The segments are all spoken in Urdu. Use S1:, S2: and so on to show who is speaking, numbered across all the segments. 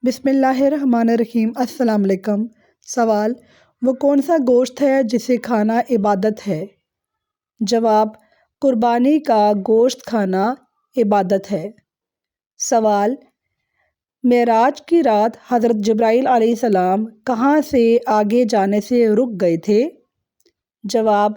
S1: بسم اللہ الرحمن الرحیم۔ السلام علیکم۔ سوال: وہ کون سا گوشت ہے جسے کھانا عبادت ہے؟ جواب: قربانی کا گوشت کھانا عبادت ہے۔ سوال: معراج کی رات حضرت جبرائیل علیہ السلام کہاں سے آگے جانے سے رک گئے تھے؟ جواب: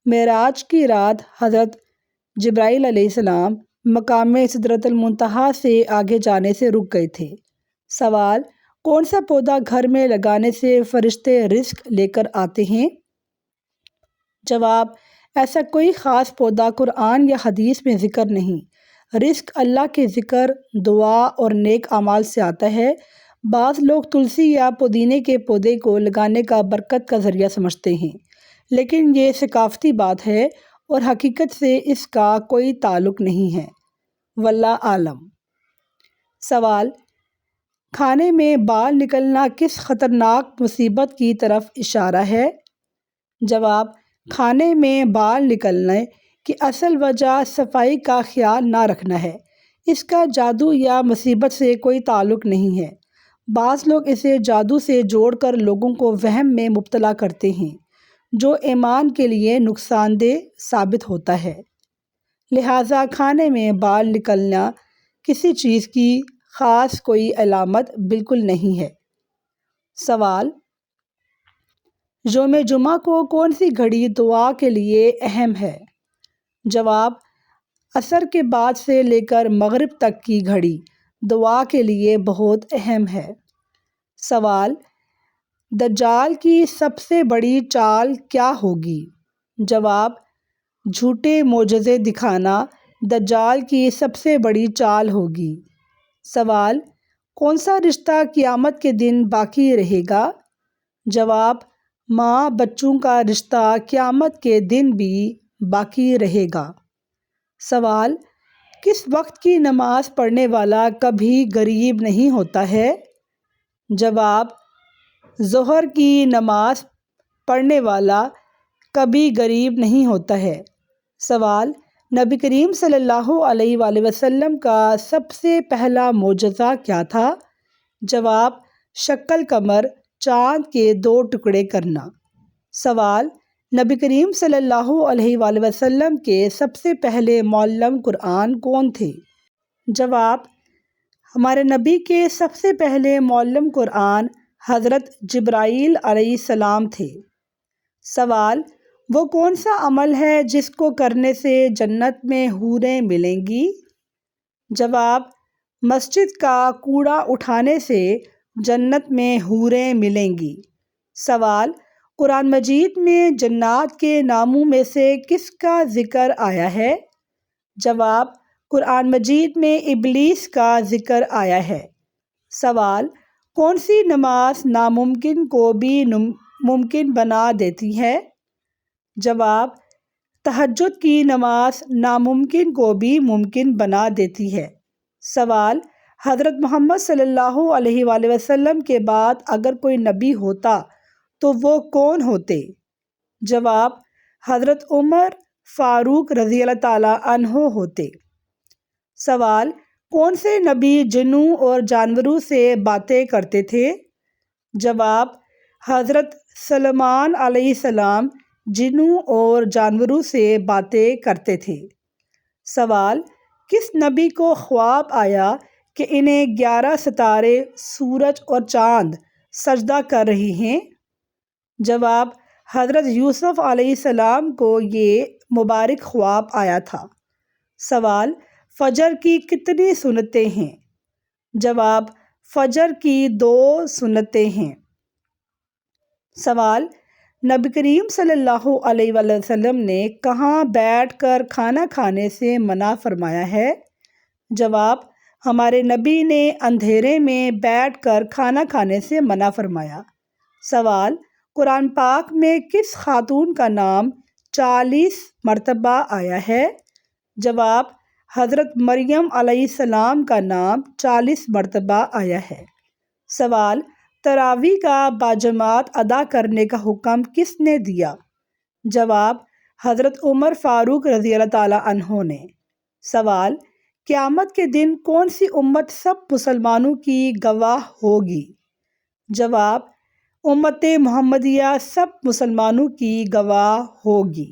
S1: معراج کی رات حضرت جبرائیل علیہ السلام مقام سدرۃ المنتہا سے آگے جانے سے رک گئے تھے۔ سوال: کون سا پودا گھر میں لگانے سے فرشتے رزق لے کر آتے ہیں؟ جواب: ایسا کوئی خاص پودا قرآن یا حدیث میں ذکر نہیں۔ رزق اللہ کے ذکر، دعا اور نیک اعمال سے آتا ہے۔ بعض لوگ تلسی یا پودینے کے پودے کو لگانے کا برکت کا ذریعہ سمجھتے ہیں، لیکن یہ ثقافتی بات ہے اور حقیقت سے اس کا کوئی تعلق نہیں ہے۔ واللہ اعلم۔ سوال: کھانے میں بال نکلنا کس خطرناک مصیبت کی طرف اشارہ ہے؟ جواب: کھانے میں بال نکلنے کی اصل وجہ صفائی کا خیال نہ رکھنا ہے۔ اس کا جادو یا مصیبت سے کوئی تعلق نہیں ہے۔ بعض لوگ اسے جادو سے جوڑ کر لوگوں کو وہم میں مبتلا کرتے ہیں، جو ایمان کے لیے نقصان دہ ثابت ہوتا ہے۔ لہٰذا کھانے میں بال نکلنا کسی چیز کی خاص کوئی علامت بالکل نہیں ہے۔ سوال: یوم جمعہ کو کون سی گھڑی دعا کے لیے اہم ہے؟ جواب: عصر کے بعد سے لے کر مغرب تک کی گھڑی دعا کے لیے بہت اہم ہے۔ سوال: دجال کی سب سے بڑی چال کیا ہوگی؟ جواب: جھوٹے معجزے دکھانا دجال کی سب سے بڑی چال ہوگی۔ سوال: کون سا رشتہ قیامت کے دن باقی رہے گا؟ جواب: ماں بچوں کا رشتہ قیامت کے دن بھی باقی رہے گا۔ سوال: کس وقت کی نماز پڑھنے والا کبھی غریب نہیں ہوتا ہے؟ جواب: ظہر کی نماز پڑھنے والا کبھی غریب نہیں ہوتا ہے۔ سوال: نبی کریم صلی اللہ علیہ وآلہ وسلم کا سب سے پہلا معجزہ کیا تھا؟ جواب: شق القمر، چاند کے 2 ٹکڑے کرنا۔ سوال: نبی کریم صلی اللہ علیہ وآلہ وسلم کے سب سے پہلے معلم قرآن کون تھے؟ جواب: ہمارے نبی کے سب سے پہلے معلم قرآن حضرت جبرائیل علیہ السلام تھے۔ سوال: وہ کون سا عمل ہے جس کو کرنے سے جنت میں حوریں ملیں گی؟ جواب: مسجد کا کوڑا اٹھانے سے جنت میں حوریں ملیں گی۔ سوال: قرآن مجید میں جنات کے ناموں میں سے کس کا ذکر آیا ہے؟ جواب: قرآن مجید میں ابلیس کا ذکر آیا ہے۔ سوال: کون سی نماز ناممکن کو بھی ممکن بنا دیتی ہے؟ جواب: تہجد کی نماز ناممکن کو بھی ممکن بنا دیتی ہے۔ سوال: حضرت محمد صلی اللہ علیہ وآلہ وسلم کے بعد اگر کوئی نبی ہوتا تو وہ کون ہوتے؟ جواب: حضرت عمر فاروق رضی اللہ تعالیٰ عنہ ہوتے۔ سوال: کون سے نبی جنوں اور جانوروں سے باتیں کرتے تھے؟ جواب: حضرت سلیمان علیہ السلام جنوں اور جانوروں سے باتیں کرتے تھے۔ سوال: کس نبی کو خواب آیا کہ انہیں 11 ستارے، سورج اور چاند سجدہ کر رہے ہیں؟ جواب: حضرت یوسف علیہ السلام کو یہ مبارک خواب آیا تھا۔ سوال: فجر کی کتنی سنتیں ہیں؟ جواب: فجر کی 2 سنتیں ہیں۔ سوال: نبی کریم صلی اللہ علیہ وآلہ وسلم نے کہاں بیٹھ کر کھانا کھانے سے منع فرمایا ہے؟ جواب: ہمارے نبی نے اندھیرے میں بیٹھ کر کھانا کھانے سے منع فرمایا۔ سوال: قرآن پاک میں کس خاتون کا نام 40 مرتبہ آیا ہے؟ جواب: حضرت مریم علیہ السلام کا نام 40 مرتبہ آیا ہے۔ سوال: تراویح کا باجماعت ادا کرنے کا حکم کس نے دیا؟ جواب: حضرت عمر فاروق رضی اللہ تعالیٰ عنہ نے۔ سوال: قیامت کے دن کون سی امت سب مسلمانوں کی گواہ ہوگی؟ جواب: امت محمدیہ سب مسلمانوں کی گواہ ہوگی۔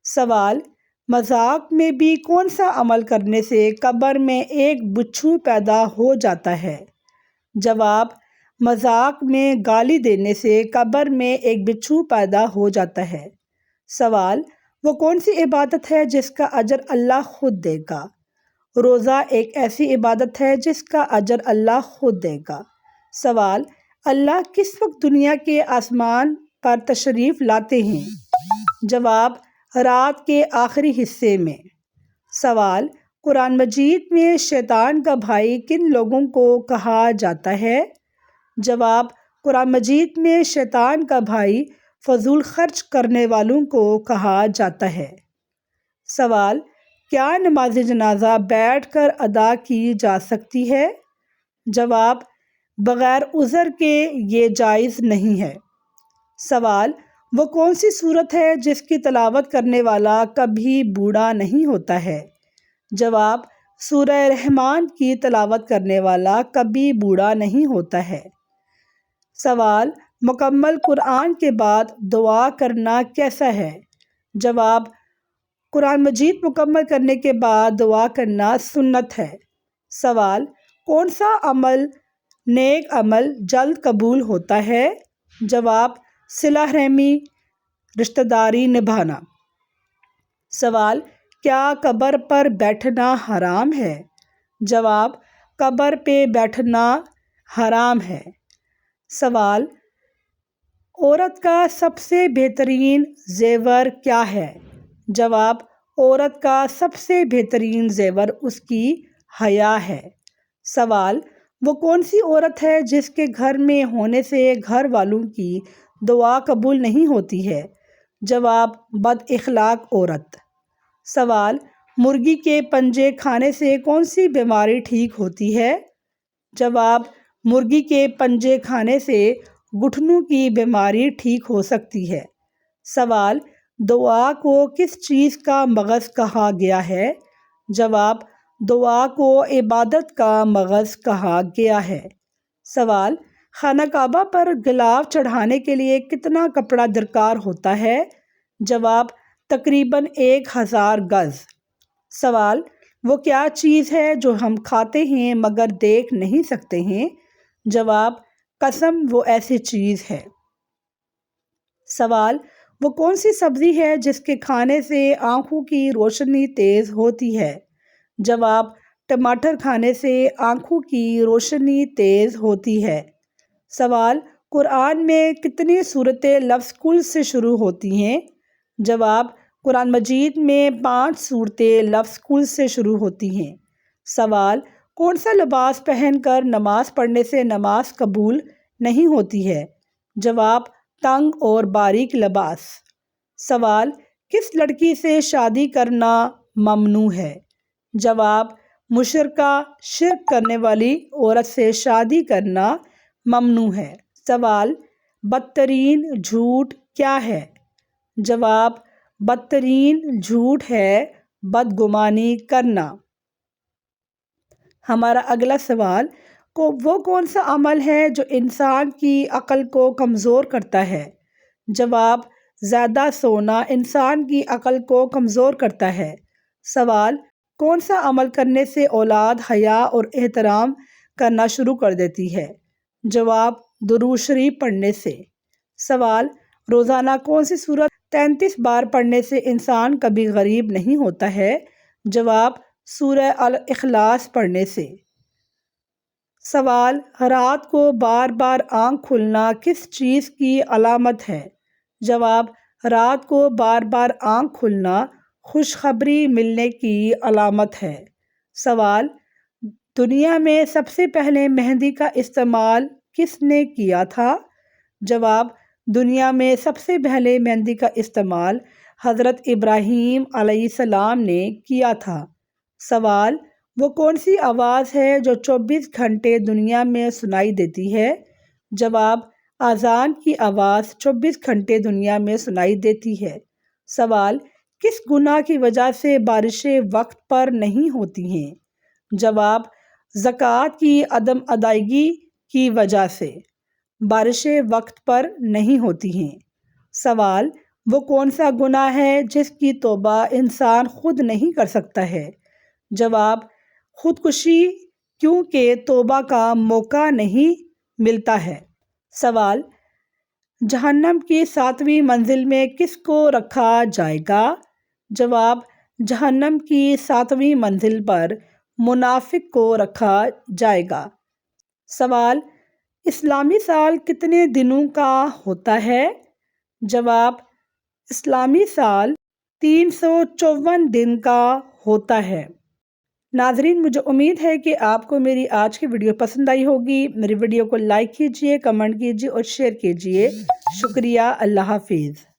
S1: سوال: مذاق میں بھی کون سا عمل کرنے سے قبر میں ایک بچھو پیدا ہو جاتا ہے؟ جواب: مذاق میں گالی دینے سے قبر میں ایک بچھو پیدا ہو جاتا ہے۔ سوال: وہ کون سی عبادت ہے جس کا اجر اللہ خود دے گا؟ روزہ ایک ایسی عبادت ہے جس کا اجر اللہ خود دے گا۔ سوال: اللہ کس وقت دنیا کے آسمان پر تشریف لاتے ہیں؟ جواب: رات کے آخری حصے میں۔ سوال: قرآن مجید میں شیطان کا بھائی کن لوگوں کو کہا جاتا ہے؟ جواب: قرآن مجید میں شیطان کا بھائی فضول خرچ کرنے والوں کو کہا جاتا ہے۔ سوال: کیا نماز جنازہ بیٹھ کر ادا کی جا سکتی ہے؟ جواب: بغیر عذر کے یہ جائز نہیں ہے۔ سوال: وہ کون سی سورت ہے جس کی تلاوت کرنے والا کبھی بوڑھا نہیں ہوتا ہے؟ جواب: سورہ رحمان کی تلاوت کرنے والا کبھی بوڑھا نہیں ہوتا ہے۔ سوال: مکمل قرآن کے بعد دعا کرنا کیسا ہے؟ جواب: قرآن مجید مکمل کرنے کے بعد دعا کرنا سنت ہے۔ سوال: کون سا نیک عمل جلد قبول ہوتا ہے؟ جواب: صلہ رحمی، رشتہ داری نبھانا۔ سوال: کیا قبر پر بیٹھنا حرام ہے؟ جواب: قبر پہ بیٹھنا حرام ہے۔ سوال: عورت کا سب سے بہترین زیور کیا ہے؟ جواب: عورت کا سب سے بہترین زیور اس کی حیا ہے۔ سوال: وہ کون سی عورت ہے جس کے گھر میں ہونے سے گھر والوں کی دعا قبول نہیں ہوتی ہے؟ جواب: بد اخلاق عورت۔ سوال: مرغی کے پنجے کھانے سے کون سی بیماری ٹھیک ہوتی ہے؟ جواب: مرغی کے پنجے کھانے سے گھٹنوں کی بیماری ٹھیک ہو سکتی ہے۔ سوال: دعا کو کس چیز کا مغز کہا گیا ہے؟ جواب: دعا کو عبادت کا مغز کہا گیا ہے۔ سوال: خانہ کعبہ پر غلاف چڑھانے کے لیے کتنا کپڑا درکار ہوتا ہے؟ جواب: تقریباً 1000 گز۔ سوال: وہ کیا چیز ہے جو ہم کھاتے ہیں مگر دیکھ نہیں سکتے ہیں؟ جواب: قسم وہ ایسی چیز ہے۔ سوال: وہ کون سی سبزی ہے جس کے کھانے سے آنکھوں کی روشنی تیز ہوتی ہے؟ جواب: ٹماٹر کھانے سے آنکھوں کی روشنی تیز ہوتی ہے۔ سوال: قرآن میں کتنی سورتیں لفظ کل سے شروع ہوتی ہیں؟ جواب: قرآن مجید میں 5 سورتیں لفظ کل سے شروع ہوتی ہیں۔ سوال: کون سا لباس پہن کر نماز پڑھنے سے نماز قبول نہیں ہوتی ہے؟ جواب: تنگ اور باریک لباس۔ سوال: کس لڑکی سے شادی کرنا ممنوع ہے؟ جواب: مشرکہ شرک کرنے والی عورت سے شادی کرنا ممنوع ہے۔ سوال: بدترین جھوٹ کیا ہے؟ جواب: بدترین جھوٹ ہے بدگمانی کرنا۔ ہمارا اگلا سوال: وہ کون سا عمل ہے جو انسان کی عقل کو کمزور کرتا ہے؟ جواب: زیادہ سونا انسان کی عقل کو کمزور کرتا ہے۔ سوال: کون سا عمل کرنے سے اولاد حیا اور احترام کرنا شروع کر دیتی ہے؟ جواب: درود شریف پڑھنے سے۔ سوال: روزانہ کون سی سورت 33 بار پڑھنے سے انسان کبھی غریب نہیں ہوتا ہے؟ جواب: سورہ الاخلاص پڑھنے سے۔ سوال: رات کو بار بار آنکھ کھلنا کس چیز کی علامت ہے؟ جواب: رات کو بار بار آنکھ کھلنا خوشخبری ملنے کی علامت ہے۔ سوال: دنیا میں سب سے پہلے مہندی کا استعمال کس نے کیا تھا؟ جواب: دنیا میں سب سے پہلے مہندی کا استعمال حضرت ابراہیم علیہ السلام نے کیا تھا۔ سوال: وہ کون سی آواز ہے جو 24 گھنٹے دنیا میں سنائی دیتی ہے؟ جواب: اذان کی آواز 24 گھنٹے دنیا میں سنائی دیتی ہے۔ سوال: کس گناہ کی وجہ سے بارشیں وقت پر نہیں ہوتی ہیں؟ جواب: زکوٰۃ کی عدم ادائیگی کی وجہ سے۔ بارشیں وقت پر نہیں ہوتی ہیں۔ سوال: وہ کون سا گناہ ہے جس کی توبہ انسان خود نہیں کر سکتا ہے؟ جواب: خودکشی، کیونکہ توبہ کا موقع نہیں ملتا ہے۔ سوال: جہنم کی 7ویں منزل میں کس کو رکھا جائے گا؟ جواب: جہنم کی 7ویں منزل پر منافق کو رکھا جائے گا۔ سوال: اسلامی سال کتنے دنوں کا ہوتا ہے؟ جواب: اسلامی سال 354 دن کا ہوتا ہے۔ ناظرین، مجھے امید ہے کہ آپ کو میری آج کی ویڈیو پسند آئی ہوگی۔ میری ویڈیو کو لائک کیجئے، کمنٹ کیجئے اور شیئر کیجئے۔ شکریہ۔ اللہ حافظ۔